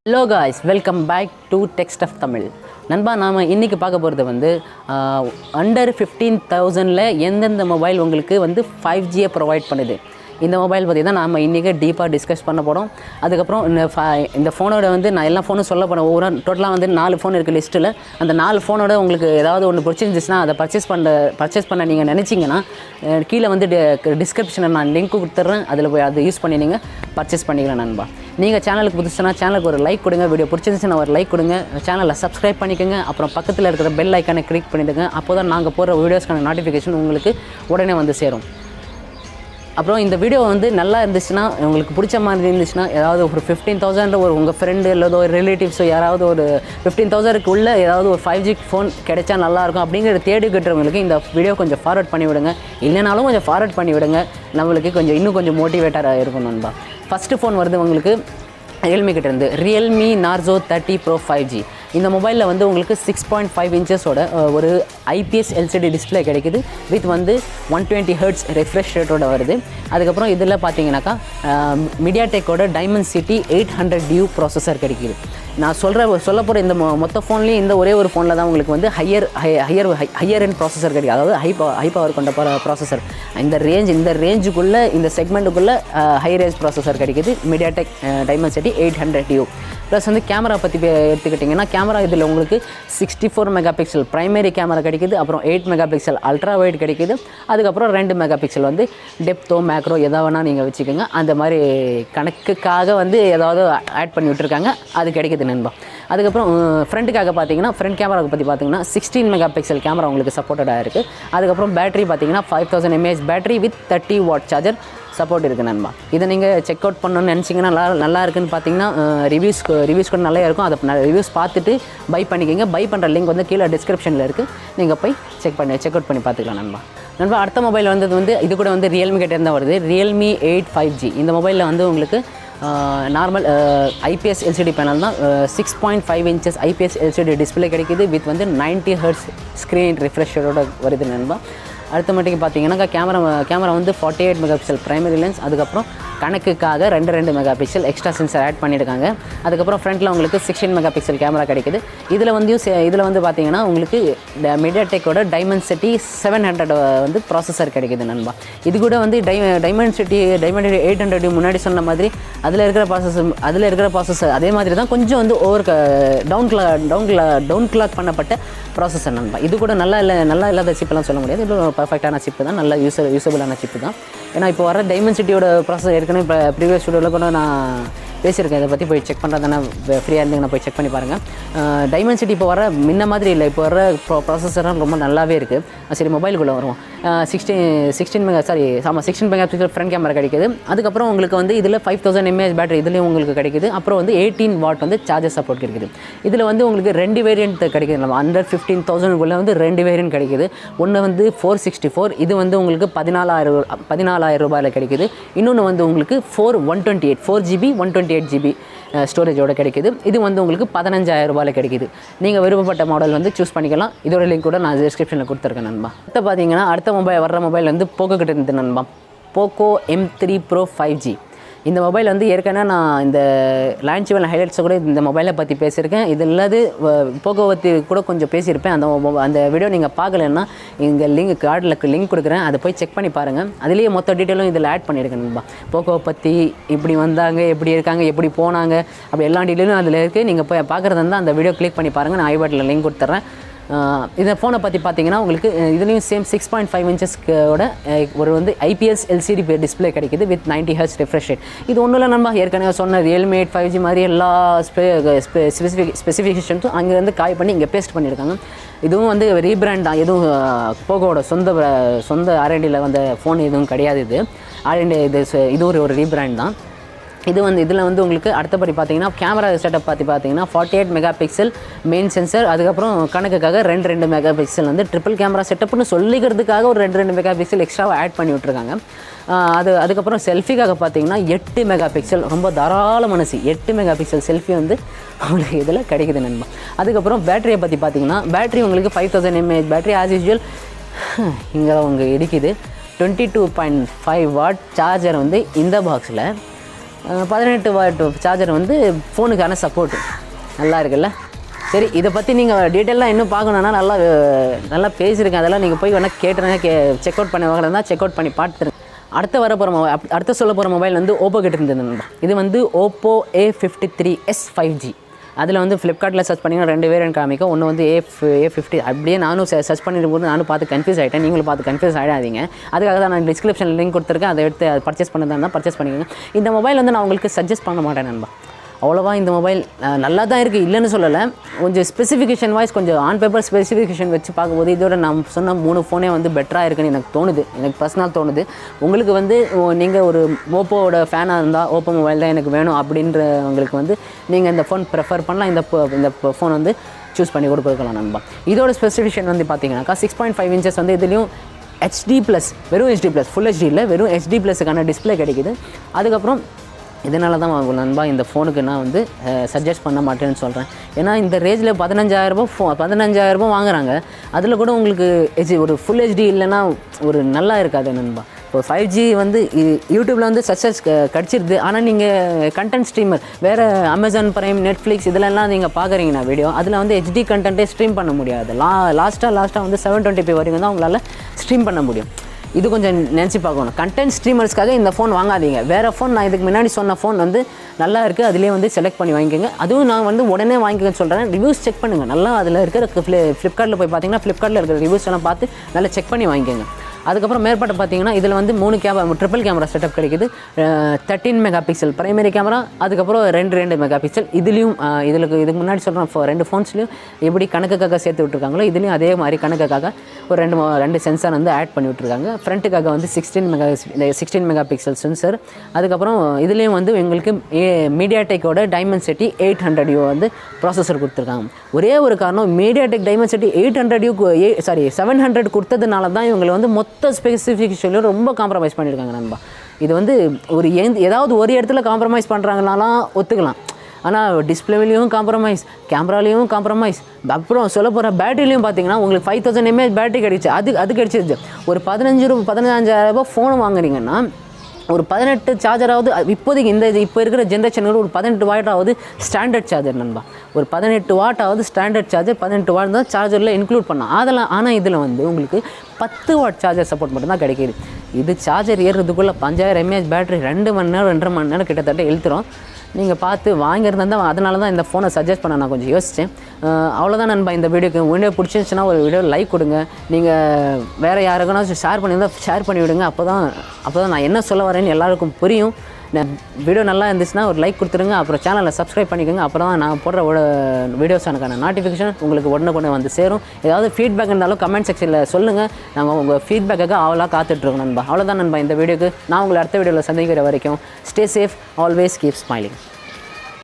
Hello guys, welcome back to Tech Stuff Tamil. நண்பா நாம இன்னைக்கு பார்க்க போகிறது வந்து அண்டர் 15,000ல எந்தெந்த மொபைல் உங்களுக்கு வந்து 5G ப்ரொவைட் பண்ணுது. இந்த மொபைல் பற்றி தான் நாம் இன்றைக்கி டீப்பாக டிஸ்கஸ் பண்ண போகிறோம். அதுக்கப்புறம் இந்த ஃபோனோட வந்து நான் எல்லா ஃபோனும் சொல்ல போகிறேன். ஒவ்வொரு டோட்டலாக வந்து 4 ஃபோன் இருக்குது லிஸ்ட்டில். அந்த 4 ஃபோனோட உங்களுக்கு ஏதாவது ஒன்று பிடிச்சிருந்துச்சுன்னா அதை பர்ச்சேஸ் பண்ண நீங்கள் நினச்சிங்கன்னா கீழே வந்து டிஸ்கிரிப்ஷனில் நான் லிங்க் கொடுத்துட்றேன். அதில் போய் அதை யூஸ் பண்ணி நீங்கள் பர்ச்சேஸ் பண்ணிக்கலாம் நண்பா. நீங்கள் சேனலுக்கு புதுசுனா சேனலுக்கு ஒரு லைக் கொடுங்க. வீடியோ பிடிச்சிருந்துச்சுன்னா ஒரு லைக் கொடுங்க. சேனலை சப்ஸ்கிரைப் பண்ணிக்கோங்க. அப்புறம் பக்கத்தில் இருக்கிற பெல் ஐக்கானை கிளிக் பண்ணிவிடுங்க. அப்போ தான் நாங்கள் போடுற வீடியோஸ்க்கான நோட்டிஃபிகேஷன் உங்களுக்கு உடனே வந்து சேரும். அப்புறம் இந்த வீடியோ வந்து நல்லா இருந்துச்சுன்னா, உங்களுக்கு பிடிச்ச மாதிரி இருந்துச்சுன்னா, ஏதாவது ஒரு 15,000 ஒரு உங்கள் ஃப்ரெண்டு இல்லதோ ஒரு ரிலேட்டிவ்ஸோ யாராவது ஒரு 15,000க்கு உள்ள ஏதாவது ஒரு 5G ஃபோன் கிடைச்சா நல்லாயிருக்கும் அப்படிங்கிற தேடிக்கிட்டவங்களுக்கு இந்த வீடியோ கொஞ்சம் ஃபார்வர்ட் பண்ணி விடுங்க. இல்லைனாலும் கொஞ்சம் ஃபார்வர்ட் பண்ணி விடுங்க. நம்மளுக்கு இன்னும் கொஞ்சம் மோட்டிவேட்டராக இருக்கும் நண்பா. ஃபஸ்ட்டு ஃபோன் வருது உங்களுக்கு ரியல்மி கிட்டேருந்து ரியல்மி நார்சோ 30 Pro 5G. இந்த மொபைலில் வந்து உங்களுக்கு 6.5 இன்ச்சஸோட ஒரு IPS LCD டிஸ்பிளே கிடைக்குது. வித் வந்து 120 Hz ரெஃப்ரெஷ் ரேட்டோட வருது. அதுக்கப்புறம் இதில் பார்த்தீங்கன்னாக்கா மீடியாடெக்கோட டைமென்சிட்டி 800U ப்ராசஸர் கிடைக்குது. நான் சொல்ல போகிற இந்த மொத்த ஃபோன்லேயும் இந்த ஒரே ஒரு ஃபோனில் தான் உங்களுக்கு வந்து ஹையர் எண்ட் ப்ராசஸர் கிடைக்கும். அதாவது ஹை பவர் கொண்ட ப்ராசஸர். இந்த ரேஞ்சுக்குள்ளே இந்த செக்மெண்ட்டுக்குள்ளே ஹை ரேஞ்ச் ப்ராசஸர் கிடைக்குது. MediaTek Dimensity 800U. ப்ளஸ் வந்து கேமரா பற்றி எடுத்துக்கிட்டிங்கன்னா, கேமரா இதில் உங்களுக்கு 64 மெகாபிக்சல் ப்ரைமரி கேமரா கிடைக்குது. அப்புறம் 8 மெகாபிக்சல் அல்ட்ரா வைட் கிடைக்குது. அதுக்கப்புறம் 2 மெகாபிக்சல் வந்து டெப்த்தோ மேக்ரோ எதாவது வேணால் நீங்கள் வச்சுக்கோங்க. அந்த மாதிரி கணக்குக்காக வந்து ஏதாவது ஆட் பண்ணி விட்டுருக்காங்க, அது கிடைக்குது நண்பா. அதுக்கப்புறம் ஃப்ரண்ட்டுக்காக பார்த்தீங்கன்னா, ஃப்ரண்ட் கேமராவுக்கு பற்றி பார்த்தீங்கன்னா 16 மெகாபிக்சல் கேமரா உங்களுக்கு சப்போர்ட்டடாக இருக்குது. அதுக்கப்புறம் பேட்டரி பார்த்தீங்கன்னா 5000 mAh battery with 30 watt charger support இருக்குது நண்பா. இதை நீங்கள் செக் அவுட் பண்ணணும்னு நினச்சிங்கன்னா நல்லா இருக்குன்னு பார்த்தீங்கன்னா ரிவ்யூஸ் கூட நல்லா இருக்கும். அதை ரிவ்யூஸ் பார்த்துட்டு பை பண்ணிக்கோங்க. பை பண்ணுற லிங்க் வந்து கீழே டிஸ்கிரிப்ஷனில் இருக்குது. நீங்கள் போய் செக் அவுட் பண்ணி பார்த்துக்கலாம் நண்பா. அடுத்த மொபைல் வந்து இது கூட வந்து ரியல்மி கிட்டே இருந்தால் வருது. Realme 8 5G. இந்த மொபைலில் வந்து உங்களுக்கு நார்மல் IPS LCD பேனல் தான். 6.5 inches IPS LCD டிஸ்பிளே கிடைக்குது. வித் வந்து 90 Hz ஸ்க்ரீன் ரிஃப்ரெஷரோட வருது நண்பா. அடுத்த மட்டுக்கு பார்த்தீங்கன்னா கேமரா வந்து 48 மெகாபிக்சல் ப்ரைமரி லென்ஸ். அதுக்கப்புறம் கணக்குக்காக 2 மெகாபிக்சல் எக்ஸ்ட்ரா சென்சர் ஆட் பண்ணியிருக்காங்க. அதுக்கப்புறம் ஃப்ரண்ட்டில் உங்களுக்கு 16 மெகாபிக்சல் கேமரா கிடைக்குது. இதில் வந்து பார்த்தீங்கன்னா உங்களுக்கு மீடியாடெக்கோட டைமென்சிட்டி 700 வந்து ப்ராசஸர் கிடைக்குது நண்பா. இது கூட வந்து டைமென்சிட்டி 800 முன்னாடி சொன்ன மாதிரி அதில் இருக்கிற ப்ராசஸர் அதே மாதிரி தான். கொஞ்சம் வந்து டவுன் கிளாக் பண்ணப்பட்ட ப்ராசஸர் நண்பா. இது கூட நல்லா இல்லாத சிப்பெல்லாம் சொல்ல முடியாது. இது பர்ஃபெக்டான சிப்பு தான். நல்ல யூஸபிளான சிப்பு தான். ஏன்னா இப்போ வர டைமென்சிட்டியோட ப்ராசஸர் ஏற்கனவே இப்போ ப்ரீவியஸ் வீடியோவில் கூட நான் பேசியிருக்கேன். இதை பற்றி போய் செக் பண்ணுறதுனா ஃப்ரீயாக இருந்தீங்கன்னா போய் செக் பண்ணி பாருங்கள். டைமென்சிட்டி இப்போ வர முன்ன மாதிரி இல்லை. இப்போ வர ப்ராசஸர்லாம் ரொம்ப நல்லாவே இருக்குது. சரி, மொபைலுக்குள்ளே வரும். 16 மெகாபிக்சல் ஃப்ரண்ட் கேமரா கிடைக்குது. அதுக்கப்புறம் உங்களுக்கு வந்து இதில் 5000 mAh பேட்டரி இதுலேயும் உங்களுக்கு கிடைக்குது. அப்புறம் வந்து 18 வாட் வந்து சார்ஜர் சப்போர்ட் கிடைக்குது. இதில் வந்து உங்களுக்கு 2 வேரியன்ட் கிடைக்குது. நம்ம அண்டர் 15,000க்குள்ளே வந்து 2 வேரியன்ட் கிடைக்குது. ஒன்று வந்து 464, இது வந்து உங்களுக்கு 14,000 ரூபாயில் கிடைக்குது. இன்னொன்று வந்து உங்களுக்கு 4GB 128GB ஸ்டோரேஜோட கிடைக்குது. இது வந்து உங்களுக்கு 15,000 ரூபாயில் கிடைக்குது. நீங்கள் விருப்பப்பட்ட மாடல் வந்து சூஸ் பண்ணிக்கலாம். இதோட லிங்க் கூட நான் டிஸ்கிரிப்ஷனில் கொடுத்துருக்கேன் நண்பா. பார்த்தீங்கன்னா அடுத்த மொபைல் வந்து போக்கோ கிட்ட இருந்து நண்பா. Poco M3 Pro 5G. இந்த மொபைல் வந்து ஏற்கனவே நான் இந்த லான்ச் ஹைலைட்ஸை கூட இந்த மொபைலை பற்றி பேசியிருக்கேன். இது இல்லாது போக்கோ பற்றி கூட கொஞ்சம் பேசியிருப்பேன். அந்த வீடியோ நீங்கள் பார்க்கலன்னா இங்கே லிங்க் கொடுக்குறேன். அதை போய் செக் பண்ணி பாருங்கள். அதுலேயே மொத்த டீட்டெயிலும் இதில் ஆட் பண்ணியிருக்கேன் நண்பா. போக்கோவை பற்றி இப்படி வந்தாங்க, எப்படி இருக்காங்க, எப்படி போனாங்க, அப்படி எல்லா டீட்டெயிலும் அதில் இருக்குது. நீங்கள் போய் பார்க்குறது இருந்தால் அந்த வீடியோ கிளிக் பண்ணி பாருங்கள். நான் ஐபட்டில் லிங்க் கொடுத்துட்றேன். இந்த ஃபோனை பற்றி பார்த்தீங்கன்னா உங்களுக்கு இதுலேயும் சேம் 6.5 இன்ச்சஸ்க்கோட ஒரு வந்து IPS LCD டிஸ்பிளே கிடைக்குது. With 90 Hz refresh rate. இது ஒன்றும் இல்லை நண்பா. ஏற்கனவே சொன்ன ரியல்மி 8 5G மாதிரி எல்லா ஸ்பெசிஃபிகேஷன்ஸும் அங்கேருந்து காய் பண்ணி இங்கே பேஸ்ட் பண்ணியிருக்காங்க. இதுவும் வந்து ரீபிராண்ட் தான். எதுவும் போகோட சொந்த R&Dயில் வந்த ஃபோன் எதுவும் கிடையாது. இது R&D இது ஒரு ரீபிராண்ட் தான். இதில் வந்து உங்களுக்கு அடுத்தபடி பார்த்தீங்கன்னா கேமரா செட்டப் பார்த்தீங்கன்னா 48 மெகாபிக்சல் மெயின் சென்சர். அதுக்கப்புறம் கணக்குக்காக 2 மெகாபிக்சல் வந்து ட்ரிபிள் கேமரா செட்டப்னு சொல்லிக்கிறதுக்காக ஒரு 2 மெகாபிக்சல் எக்ஸ்ட்ராவாக ஆட் பண்ணி விட்ருக்காங்க. அதுக்கப்புறம் செல்ஃபிக்காக பார்த்தீங்கன்னா 8 மெகாபிக்சல் ரொம்ப தாராளமான 8 மெகாபிக்சல் செல்ஃபி வந்து உங்களுக்கு இதில் கிடைக்குது நண்பா. அதுக்கப்புறம் பேட்டரியை பற்றி பார்த்தீங்கன்னா பேட்டரி உங்களுக்கு 5000 mAh பேட்டரி ஆஸ் யூஸ்வல் இங்கே உங்களுக்கு இடிக்குது. 22.5 வாட் சார்ஜர் வந்து இந்த பாக்ஸில் 18 வாட் சார்ஜர் வந்து ஃபோனுக்கான சப்போர்ட் நல்லா இருக்குல்ல. சரி, இதை பற்றி நீங்கள் டீட்டெயிலாக இன்னும் பார்க்கணுன்னா நல்லா பேசியிருக்கேன். அதெல்லாம் நீங்கள் போய் வேணால் கேட்டுருங்க, செக் அவுட் பண்ணி வாங்குறதா செக் அவுட் பண்ணி பார்த்துருங்க. அடுத்த சொல்ல போகிற மொபைல் வந்து ஓப்போ கிட்ட இருந்தது. இது வந்து Oppo A53s 5G. அதில் வந்து ஃப்ளிப்கார்ட்டில் சர்ச் பண்ணிங்கன்னா 2 வேரியன்ட் காமிக்கும். ஒன்று வந்து A50. அப்படியே நானும் சர்ச் பண்ணிருக்கும்போது நானும் பார்த்து கன்ஃபியூஸ் ஆகிட்டேன். நீங்களும் பார்த்து கன்ஃபியூஸ் ஆகிடாதீங்க. அதுக்காக தான் நான் டிஸ்கிரிப்ஷனில் லிங்க் கொடுத்துருக்கேன். அதை எடுத்து அது பர்ச்சேஸ் பண்ணதான் பர்ச்சேஸ் பண்ணிக்கோங்க. இந்த மொபைல் வந்து நான் உங்களுக்கு சஜஸ்ட் பண்ண மாட்டேன் நண்பா. அவ்வளோவா இந்த மொபைல் நல்லா தான் இருக்குது, இல்லைன்னு சொல்லலை. கொஞ்சம் ஸ்பெசிஃபிகேஷன் வைஸ் கொஞ்சம் ஆன் பேப்பர் ஸ்பெசிஃபிகேஷன் வச்சு பார்க்கும்போது இதோட நான் சொன்ன 3 ஃபோனே வந்து பெட்டராக இருக்குன்னு எனக்கு தோணுது. எனக்கு பர்சனல் தோணுது. உங்களுக்கு வந்து நீங்கள் ஒரு ஓப்போவோட ஃபேனாக இருந்தால் ஓப்போ மொபைல் தான் எனக்கு வேணும் அப்படின்றவங்களுக்கு வந்து நீங்கள் இந்த ஃபோன் ப்ரிஃபர் பண்ணலாம். இந்த ஃபோன் வந்து சூஸ் பண்ணி கொடுக்கலாம் நண்பா. இதோட ஸ்பெசிஃபிகேஷன் வந்து பார்த்தீங்கன்னாக்கா 6.5 இன்ச்சஸ் வந்து இதுலேயும் HD+, வெறும் HD+, ஃபுல் HD இல்லை, வெறும் HD+க்கான டிஸ்பிளே கிடைக்குது. அதுக்கப்புறம் இதனால தான் நண்பா இந்த ஃபோனுக்கு நான் வந்து சஜஸ்ட் பண்ண மாட்டேன்னு சொல்கிறேன். ஏன்னா இந்த ரேஞ்சில் 15,000 வாங்குறாங்க. அதில் கூட உங்களுக்கு ஒரு ஃபுல் HD இல்லைன்னா ஒரு நல்லா இருக்காது நண்பா. இப்போ 5G வந்து யூடியூப்பில் வந்து சக்ஸஸ் கிடச்சிருது. ஆனால் நீங்கள் கண்டென்ட் ஸ்ட்ரீமர் வேறு அமேசான் பிரைம், நெட்ஃப்ளிக்ஸ் இதிலெல்லாம் நீங்கள் பார்க்குறீங்கன்னா வீடியோ, அதில் வந்து HD கண்டென்ட்டே ஸ்ட்ரீம் பண்ண முடியாது. லாஸ்ட்டாக வந்து 720p வரைக்கும் தான் உங்களால் ஸ்ட்ரீம் பண்ண முடியும். இது கொஞ்சம் நினச்சி பார்க்கணும். கண்டென்ட் ஸ்ட்ரீமர்ஸ்க்காக இந்த ஃபோன் வாங்காதீங்க. வேறு ஃபோன் நான் இதுக்கு முன்னாடி சொன்ன ஃபோன் வந்து நல்லா இருக்குது, அதிலே வந்து செலக்ட் பண்ணி வாங்கிக்கோங்க. அதுவும் நான் வந்து உடனே வாங்கிக்கன்னு சொல்கிறேன். ரிவ்யூஸ் செக் பண்ணுங்கள். நல்லா அதில் இருக்கிற ஃப்ளிப்கார்ட்டில் போய் பார்த்தீங்கன்னா ஃப்ளிப்கார்ட்டில் இருக்கிற ரிவ்யூஸ் எல்லாம் பார்த்து நல்லா செக் பண்ணி வாங்கிக்கோங்க. அதுக்கப்புறம் மேற்பட்ட பார்த்தீங்கன்னா இதில் வந்து 3 ட்ரிபிள் கேமரா செட்டப் கிடைக்குது. 13 மெகா பிக்சல் பிரைமரி கேமரா, அதுக்கப்புறம் 2 மெகா பிக்சல். இதுலேயும் இதுக்கு முன்னாடி சொல்கிறேன் 2 ஃபோன்ஸ்லையும் எப்படி கணக்குக்காக சேர்த்து விட்ருக்காங்களோ இதுலேயும் அதே மாதிரி கணக்குக்காக ஒரு 2 சென்சார் வந்து ஆட் பண்ணி விட்ருக்காங்க. ஃப்ரண்ட்டுக்காக வந்து 16 மெகா பிக்சல் சென்சர். அதுக்கப்புறம் இதுலேயும் வந்து எங்களுக்கு மீடியாடெக்கோட டைமென்சிட்டி 800U வந்து ப்ராசஸர் கொடுத்துருக்காங்க. ஒரே ஒரு காரணம், மீடியாடெக் டைமென்சிட்டி 700 கொடுத்ததுனால தான் இவங்களை வந்து மொத்த ஸ்பெசிஃபிகேஷன்லையும் ரொம்ப காம்ப்ரமைஸ் பண்ணியிருக்காங்க நண்பா. இது வந்து ஏதாவது ஒரு இடத்துல காம்ப்ரமைஸ் பண்ணுறாங்கனாலாம் ஒத்துக்கலாம். ஆனால் டிஸ்பிளேவிலையும் காம்ப்ரமைஸ், கேமராலையும் காம்ப்ரமைஸ், அப்புறம் சொல்ல போகிற பேட்டரிலையும் பார்த்தீங்கன்னா உங்களுக்கு 5000 mAh பேட்டரி கிடைச்சி. அது கிடைச்சிருச்சு. ஒரு 15,000 ஃபோன் வாங்குறீங்கன்னா ஒரு 18 சார்ஜராவது இப்போதைக்கு இப்போ இருக்கிற ஜென்ரேஷனுக்கு ஒரு 18 வாட்டாவது ஸ்டாண்டர்ட் சார்ஜர் நண்பா. ஒரு 18 வாட்டாவது ஸ்டாண்டர்ட் சார்ஜர் 18 வாட் தான் சார்ஜரில் இன்க்ளூட் பண்ணலாம். ஆனால் இதில் வந்து உங்களுக்கு 10 வாட் சார்ஜர் சப்போர்ட் மட்டும்தான் கிடைக்கிது. இது சார்ஜர் ஏறுறதுக்குள்ளே 5000 mAh பேட்டரி 2 மணி நேரம் 2.5 மணி நேரம் கிட்டத்தட்ட இழுத்துரும். நீங்கள் பார்த்து வாங்கியிருந்தால் அதனால தான் இந்த ஃபோனை சஜஸ்ட் பண்ண நான் கொஞ்சம் யோசித்தேன். அவ்வளோதான் நண்பா இந்த வீடியோ பிடிச்சிருந்துச்சுன்னா ஒரு வீடியோ லைக் கொடுங்க. நீங்கள் வேறு யாருக்குன்னா ஷேர் பண்ணியிருந்தால் ஷேர் பண்ணி விடுங்க. அப்போ தான் நான் என்ன சொல்ல வரேன்னு எல்லாருக்கும் புரியும். வீடியோ நல்லா இருந்துச்சுன்னா ஒரு லைக் கொடுத்துருங்க. அப்புறம் சேனலை சப்ஸ்கிரைப் பண்ணிக்கோங்க. அப்புறம் தான் நான் போடுற வீடியோஸானுக்கான நோட்டிஃபிகேஷன் உங்களுக்கு உடனே வந்து சேரும். ஏதாவது ஃபீட்பேக் இருந்தாலும் கமெண்ட் செக்ஷனில் சொல்லுங்கள். நாங்கள் உங்கள் ஃபீட்பேக்காக அவ்வளோ காத்துட்ருக்கோம் நண்பா. அவ்வளோதான் நண்பா இந்த வீடியோக்கு. நான் உங்களை அடுத்த வீடியோவில் சந்திக்கிற வரைக்கும் stay safe, always keep smiling.